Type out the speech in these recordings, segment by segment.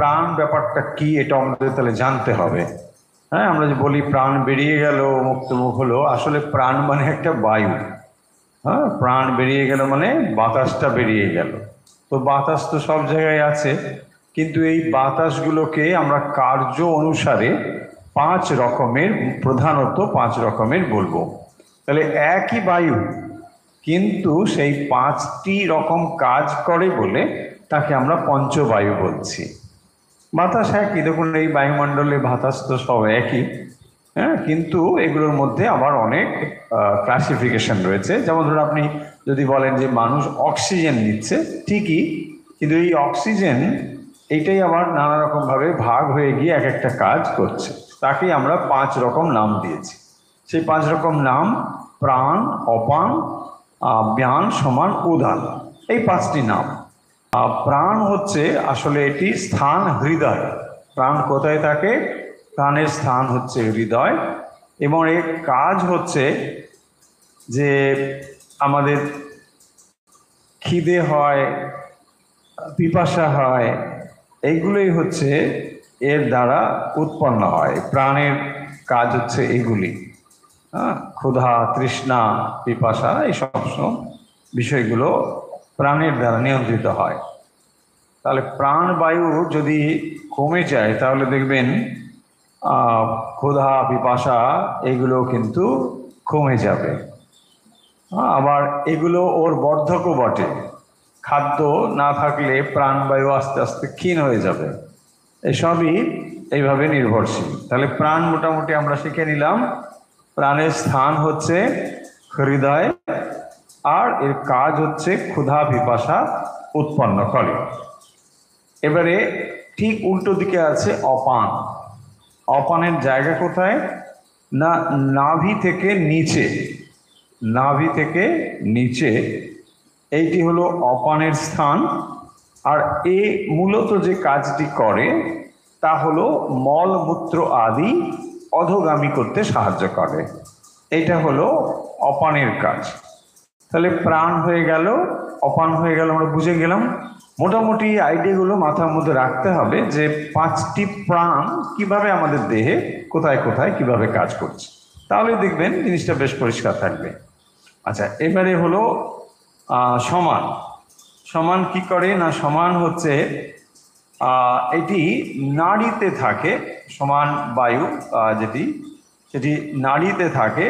প্রাণ ব্যাপারটা কি এটা আমাদের তাহলে জানতে হবে। হ্যাঁ, আমরা যে বলি প্রাণ বেরিয়ে গেল, মুক্তমুখ হলো, আসলে প্রাণ মানে একটা বায়ু। হ্যাঁ, প্রাণ বেরিয়ে গেল মানে বাতাসটা বেরিয়ে গেল। তো বাতাস তো সব জায়গায় আছে, কিন্তু এই বাতাসগুলোকে আমরা কার্য অনুসারে 5 রকমের, প্রধানত 5 রকমের বলবো। তাহলে একই বায়ু কিন্তু সেই 5টি রকম কাজ করে বলে তাকে আমরা পঞ্চবায়ু বলছি। বাতাস একই, দেখুন এই বায়ুমণ্ডলে বাতাস তো সব একই। হ্যাঁ, কিন্তু এগুলোর মধ্যে আবার অনেক ক্লাসিফিকেশন রয়েছে। যেমন ধরুন আপনি যদি বলেন যে মানুষ অক্সিজেন নিচ্ছে, ঠিকই, কিন্তু এই অক্সিজেন এইটাই আবার নানা রকমভাবে ভাগ হয়ে গিয়ে এক একটা কাজ করছে। তাকেই আমরা 5 রকম নাম দিয়েছি। সেই 5 রকম নাম প্রাণ, অপান, ব্যান, সমান, উদান, এই 5টি নাম। প্রাণ হচ্ছে আসলে এটি স্থান হৃদয়। প্রাণ কোথায় থাকে? প্রাণের স্থান হচ্ছে হৃদয়, এবং এর কাজ হচ্ছে যে আমাদের খিদে হয়, পিপাসা হয়, এইগুলোই হচ্ছে এর দ্বারা উৎপন্ন হয়। প্রাণের কাজ হচ্ছে এগুলি। হ্যাঁ, ক্ষুধা, তৃষ্ণা, পিপাসা, এই সব বিষয়গুলো প্রাণের দ্বারা নিয়ন্ত্রিত হয়। তাহলে প্রাণবায়ু যদি কমে যায় তাহলে দেখবেন ক্ষুধা, পিপাসা এগুলো কিন্তু কমে যাবে। আবার এগুলো ওর বর্ধকও বটে। খাদ্য না থাকলে প্রাণবায়ু আস্তে আস্তে ক্ষীণ হয়ে যাবে। এসবই এইভাবে নির্ভরশীল। তাহলে প্রাণ মোটামুটি আমরা শিখে নিলাম। প্রাণের স্থান হচ্ছে হৃদয়, আর এর কাজ হচ্ছে ক্ষুধা, পিপাসা উৎপন্ন করে। এবারে ঠিক উল্টো দিকে আছে অপান। অপানের জায়গা কোথায়? না, নাভি থেকে নিচে। নাভি থেকে নিচে এইটি হলো অপানের স্থান। আর এ মূলত যে কাজটি করে তা হলো মলমূত্র আদি অধোগামী করতে সাহায্য করে। এটা হলো অপানের কাজ। তাহলে প্রাণ হয়ে গেল, অপান হয়ে গেল, আমরা বুঝে গেলাম। মোটামুটি আইডিয়াগুলো মাথার মধ্যে রাখতে হবে যে 5টি প্রাণ কিভাবে আমাদের দেহে কোথায় কোথায় কিভাবে কাজ করছে, তাহলে দেখবেন জিনিসটা বেশ পরিষ্কার থাকবে। আচ্ছা, এবারে হলো সমান। সমান কি করে? না, সমান হচ্ছে এটি নাড়িতে থাকে। সমান বায়ু যেটি, সেটি নাড়িতে থাকে,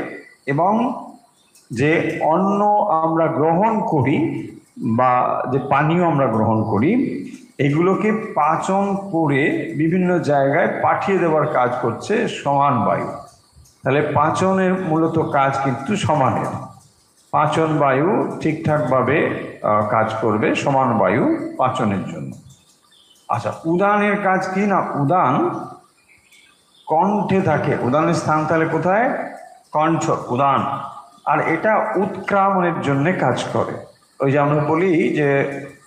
এবং যে অন্ন আমরা গ্রহণ করি বা যে পানীয় আমরা গ্রহণ করি এগুলোকে পাচন করে বিভিন্ন জায়গায় পাঠিয়ে দেওয়ার কাজ করছে সমান বায়ু। তাহলে পাচনের মূলত কাজ কিন্তু সমানের। পাচন বায়ু ঠিকঠাকভাবে কাজ করবে সমান বায়ু পাচনের জন্য। আচ্ছা, উদানের কাজ কি? না, উদান কণ্ঠে থাকে। উদানের স্থান তাহলে কোথায়? কণ্ঠ, উদান। আর এটা উৎক্রামণের জন্য কাজ করে। ওই যে আমরা বলি যে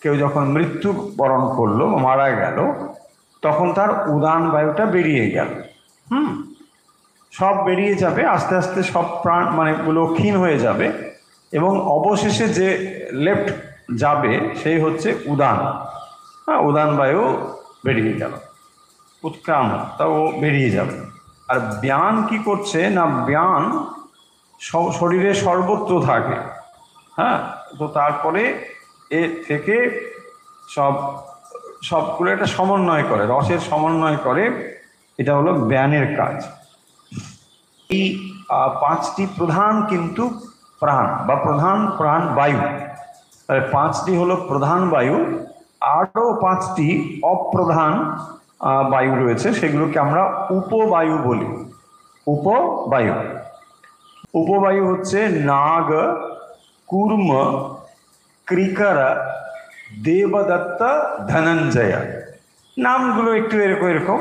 কেউ যখন মৃত্যুবরণ করলো, মারা গেল, তখন তার উদান বায়ুটা বেরিয়ে গেল। সব বেরিয়ে যাবে আস্তে আস্তে, সব প্রাণ মানে গুলো ক্ষীণ হয়ে যাবে, এবং অবশেষে যে লেফট যাবে সেই হচ্ছে উদান। হ্যাঁ, উদান বায়ু বেরিয়ে গেল, উৎক্রামণ, তা ও বেরিয়ে যাবে। আর ব্যান কি করছে? না, ব্যান শরীরে সর্বত্র থাকে। হ্যাঁ, তো তারপরে এ থেকে সবগুলো একটা সমন্বয় করে, রসের সমন্বয় করে। এটা হলো ব্যানের কাজ। এই 5টি প্রধান কিন্তু প্রাণ বা প্রধান প্রাণ বায়ু। তাহলে 5টি হলো প্রধান বায়ু, আরও 5টি অপ্রধান বায়ু রয়েছে, সেগুলোকে আমরা উপবায়ু বলি। উপবায়ু। উপবায়ু হচ্ছে নাগ, কূর্ম, কৃকর, দেবদত্ত, ধনঞ্জয়। নামগুলো একটু এরকম এরকম,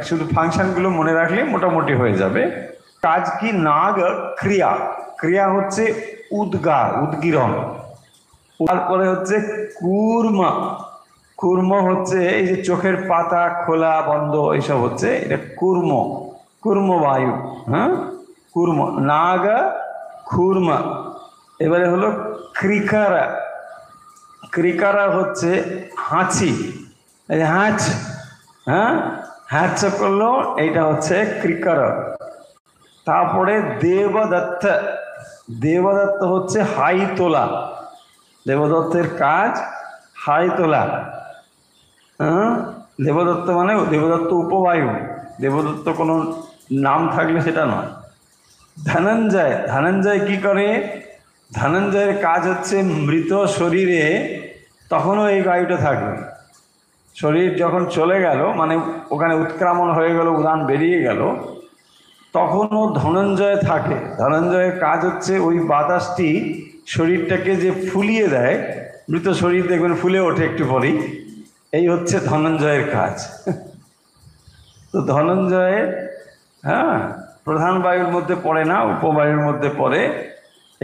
শুধু ফাংশনগুলো মনে রাখলে মোটামুটি হয়ে যাবে। কাজ কি? নাগ ক্রিয়া। ক্রিয়া হচ্ছে উদ্গার, উদ্গীরণ। তারপরে হচ্ছে কূর্ম। কূর্ম হচ্ছে এই যে চোখের পাতা খোলা বন্ধ, এইসব হচ্ছে এটা কূর্ম, কূর্ম বায়ু। হ্যাঁ, কূর্ম, নাগ, কূর্ম। এবারে হলো কৃকারা। কৃকারা হচ্ছে হাঁচি, এই হাঁচ, হ্যাঁ, হ্যাচ করলো, এইটা হচ্ছে ক্রিকার। তারপরে দেবদত্ত, দেবদত্ত হচ্ছে হাই তোলা, দেবদত্তের কাজ হাই তোলা। হ্যাঁ, দেবদত্ত মানে দেবদত্ত উপবায়ু, দেবদত্ত কোনো নাম থাকলে সেটা নয়। ধনঞ্জয়, ধনঞ্জয় কি করে? ধনঞ্জয়ের কাজ হচ্ছে মৃত শরীরে তখনও এই বায়ুটা থাকবে। শরীর যখন চলে গেল, মানে ওখানে উৎক্রামণ হয়ে গেল, উড়ান বেরিয়ে গেল, তখনও ধনঞ্জয় থাকে। ধনঞ্জয়ের কাজ হচ্ছে ওই বাতাসটি শরীরটাকে যে ফুলিয়ে দেয়, মৃত শরীর দেখবেন ফুলে ওঠে একটু পরেই, এই হচ্ছে ধনঞ্জয়ের কাজ। তো ধনঞ্জয়ের, হ্যাঁ, প্রধান বায়ুর মধ্যে পড়ে না, উপবায়ুর মধ্যে পড়ে,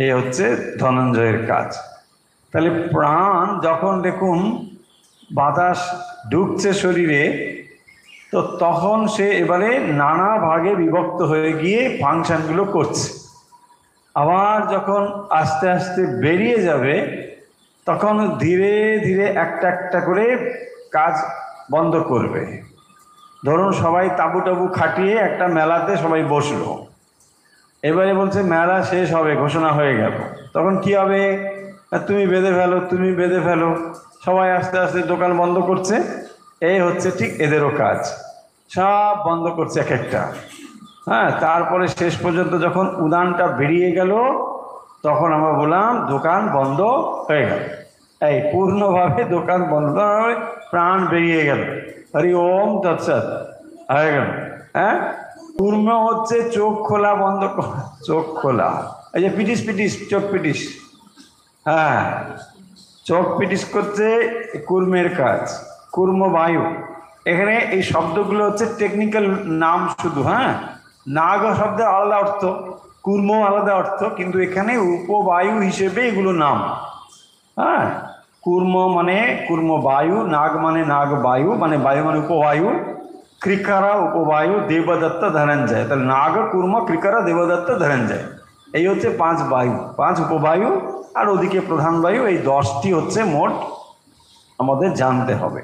এই হচ্ছে ধনঞ্জয়ের কাজ। তাহলে প্রাণ যখন দেখুন বাতাস ঢুকছে শরীরে, তো তখন সে এবারে নানা ভাগে বিভক্ত হয়ে গিয়ে ফাংশনগুলো করছে। আবার যখন আস্তে আস্তে বেরিয়ে যাবে, তখন ধীরে ধীরে একটা একটা করে কাজ বন্ধ করবে। ধরুন সবাই তাঁবু টাবু খাটিয়ে একটা মেলাতে সবাই বসলো, এবারে বলছে মেলা শেষ হবে, ঘোষণা হয়ে গেল, তখন কি হবে? তুমি বেঁধে ফেলো, তুমি বেঁধে ফেলো, সবাই আস্তে আস্তে দোকান বন্ধ করছে। এই হচ্ছে ঠিক এদেরও কাজ, সব বন্ধ করছে এক একটা। হ্যাঁ, তারপরে শেষ পর্যন্ত যখন উড়ানটা বেরিয়ে গেল, তখন আমরা বললাম দোকান বন্ধ হয়ে গেল। এই পূর্ণভাবে দোকান বন্ধ হয়ে প্রাণ বেরিয়ে গেল। হরি ওম তৎসৎ হয়ে গেল। হ্যাঁ, পূর্ণ হচ্ছে চোখ খোলা বন্ধ করা, চোখ খোলা, এই যে পিটিস পিটিস, চোখ পিটিস, হ্যাঁ, চোখ পিটিস করছে কুর্মের কাজ, কুর্ম বায়ু। এখানে এই শব্দগুলো হচ্ছে টেকনিক্যাল নাম শুধু। হ্যাঁ, নাগ শব্দের আলাদা অর্থ, কুর্ম আলাদা অর্থ, কিন্তু এখানে উপবায়ু হিসেবে এগুলো নাম। হ্যাঁ, কুর্ম মানে কুর্ম বায়ু, নাগ মানে নাগ বায়ু, মানে বায়ু মানে উপবায়ু, ক্রিকারা উপবায়ু, দেবদত্ত ধনঞ্জয়। তাহলে নাগ, কুর্ম, ক্রিকারা, দেবদত্ত, ধনঞ্জয়, এই হচ্ছে 5 বায়ু, 5 উপবায়ু, আর ওদিকে প্রধান বায়ু। এই 10টি হচ্ছে মোট আমাদের জানতে হবে।